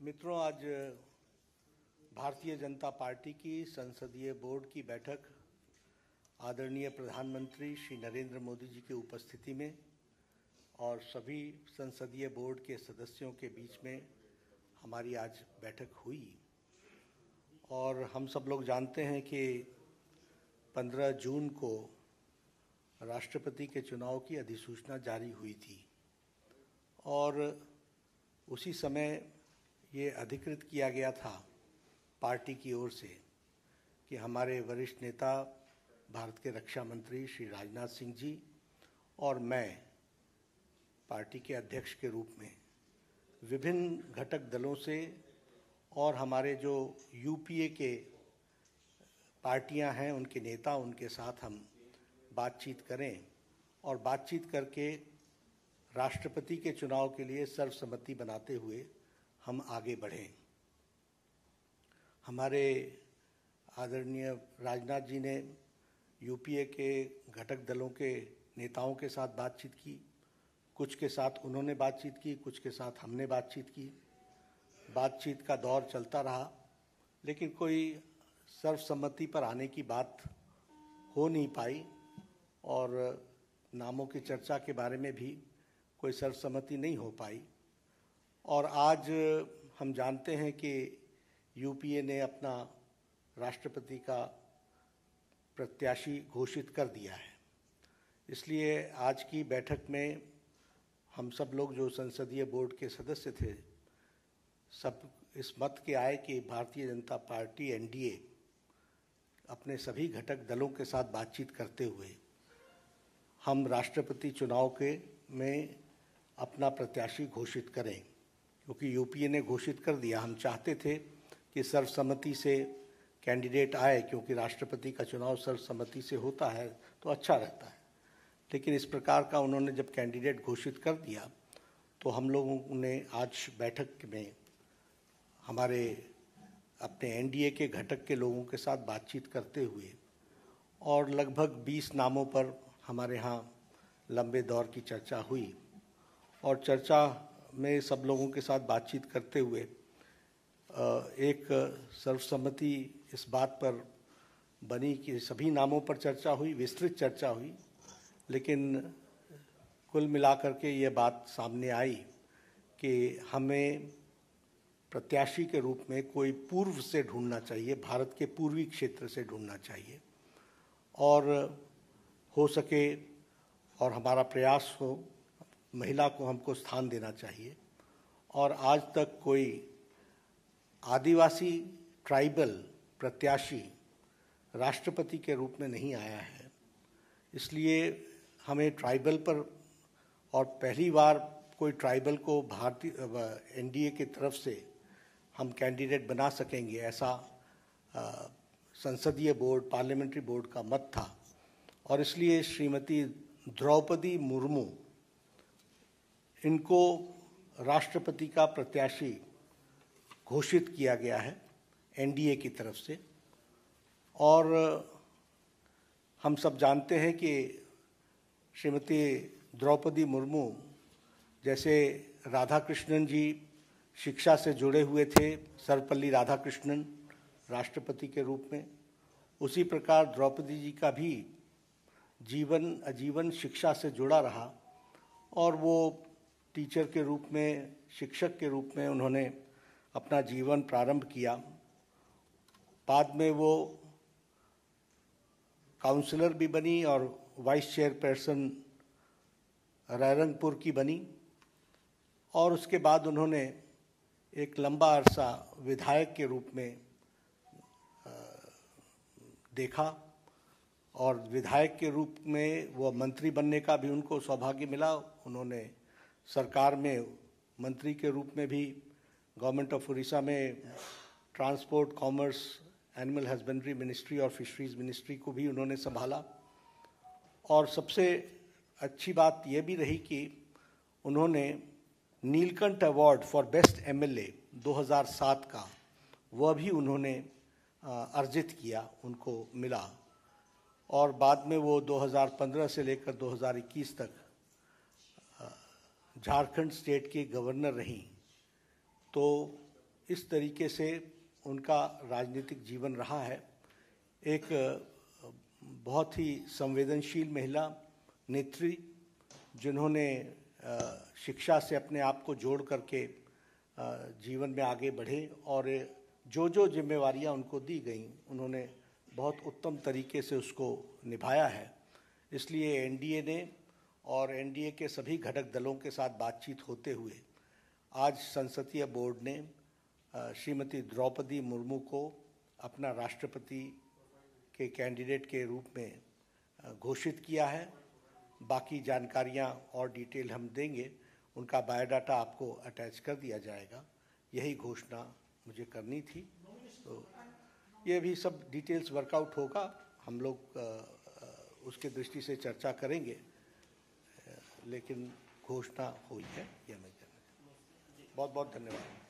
मित्रों, आज भारतीय जनता पार्टी की संसदीय बोर्ड की बैठक आदरणीय प्रधानमंत्री श्री नरेंद्र मोदी जी की उपस्थिति में और सभी संसदीय बोर्ड के सदस्यों के बीच में हमारी आज बैठक हुई। और हम सब लोग जानते हैं कि 15 जून को राष्ट्रपति के चुनाव की अधिसूचना जारी हुई थी और उसी समय ये अधिकृत किया गया था पार्टी की ओर से कि हमारे वरिष्ठ नेता भारत के रक्षा मंत्री श्री राजनाथ सिंह जी और मैं पार्टी के अध्यक्ष के रूप में विभिन्न घटक दलों से और हमारे जो यूपीए के पार्टियां हैं उनके नेता उनके साथ हम बातचीत करें और बातचीत करके राष्ट्रपति के चुनाव के लिए सर्वसम्मति बनाते हुए हम आगे बढ़ें। हमारे आदरणीय राजनाथ जी ने यूपीए के घटक दलों के नेताओं के साथ बातचीत की, कुछ के साथ उन्होंने बातचीत की, कुछ के साथ हमने बातचीत की। बातचीत का दौर चलता रहा, लेकिन कोई सर्वसम्मति पर आने की बात हो नहीं पाई और नामों की चर्चा के बारे में भी कोई सर्वसम्मति नहीं हो पाई। और आज हम जानते हैं कि यूपीए ने अपना राष्ट्रपति का प्रत्याशी घोषित कर दिया है। इसलिए आज की बैठक में हम सब लोग जो संसदीय बोर्ड के सदस्य थे, सब इस मत के आए कि भारतीय जनता पार्टी एनडीए अपने सभी घटक दलों के साथ बातचीत करते हुए हम राष्ट्रपति चुनाव में अपना प्रत्याशी घोषित करें, क्योंकि यूपीए ने घोषित कर दिया। हम चाहते थे कि सर्वसम्मति से कैंडिडेट आए, क्योंकि राष्ट्रपति का चुनाव सर्वसम्मति से होता है तो अच्छा रहता है। लेकिन इस प्रकार का उन्होंने जब कैंडिडेट घोषित कर दिया तो हम लोगों ने आज बैठक में हमारे अपने एनडीए के घटक के लोगों के साथ बातचीत करते हुए और लगभग 20 नामों पर हमारे यहाँ लंबे दौर की चर्चा हुई और चर्चा में सब लोगों के साथ बातचीत करते हुए एक सर्वसम्मति इस बात पर बनी कि सभी नामों पर चर्चा हुई, विस्तृत चर्चा हुई, लेकिन कुल मिलाकर के ये बात सामने आई कि हमें प्रत्याशी के रूप में कोई पूर्व से ढूंढना चाहिए, भारत के पूर्वी क्षेत्र से ढूंढना चाहिए और हो सके और हमारा प्रयास हो महिला को हमको स्थान देना चाहिए। और आज तक कोई आदिवासी ट्राइबल प्रत्याशी राष्ट्रपति के रूप में नहीं आया है, इसलिए हमें ट्राइबल पर और पहली बार कोई ट्राइबल को भारतीय एनडीए की तरफ से हम कैंडिडेट बना सकेंगे, ऐसा संसदीय बोर्ड पार्लियामेंट्री बोर्ड का मत था। और इसलिए श्रीमती द्रौपदी मुर्मू इनको राष्ट्रपति का प्रत्याशी घोषित किया गया है एनडीए की तरफ से। और हम सब जानते हैं कि श्रीमती द्रौपदी मुर्मू जैसे राधाकृष्णन जी शिक्षा से जुड़े हुए थे, सर्वपल्ली राधाकृष्णन राष्ट्रपति के रूप में, उसी प्रकार द्रौपदी जी का भी जीवन आजीवन शिक्षा से जुड़ा रहा और वो टीचर के रूप में, शिक्षक के रूप में उन्होंने अपना जीवन प्रारंभ किया। बाद में वो काउंसलर भी बनी और वाइस चेयरपर्सन रायरंगपुर की बनी और उसके बाद उन्होंने एक लंबा अरसा विधायक के रूप में देखा और विधायक के रूप में वो मंत्री बनने का भी उनको सौभाग्य मिला। उन्होंने सरकार में मंत्री के रूप में भी गवर्नमेंट ऑफ उड़ीसा में transport, commerce, animal husbandry ministry और फिशरीज मिनिस्ट्री को भी उन्होंने संभाला। और सबसे अच्छी बात यह भी रही कि उन्होंने Neelkanth award for best MLA 2007 का वह भी उन्होंने अर्जित किया, उनको मिला। और बाद में वो 2015 से लेकर 2021 तक झारखंड स्टेट की गवर्नर रहीं। तो इस तरीके से उनका राजनीतिक जीवन रहा है। एक बहुत ही संवेदनशील महिला नेत्री, जिन्होंने शिक्षा से अपने आप को जोड़ करके जीवन में आगे बढ़े और जो जिम्मेवारियां उनको दी गई उन्होंने बहुत उत्तम तरीके से उसको निभाया है। इसलिए एनडीए ने और एनडीए के सभी घटक दलों के साथ बातचीत होते हुए आज संसदीय बोर्ड ने श्रीमती द्रौपदी मुर्मू को अपना राष्ट्रपति के कैंडिडेट के रूप में घोषित किया है। बाकी जानकारियां और डिटेल हम देंगे, उनका बायोडाटा आपको अटैच कर दिया जाएगा। यही घोषणा मुझे करनी थी। तो ये भी सब डिटेल्स वर्कआउट होगा, हम लोग उसके दृष्टि से चर्चा करेंगे, लेकिन घोषणा हुई है। यह मैं बहुत बहुत धन्यवाद।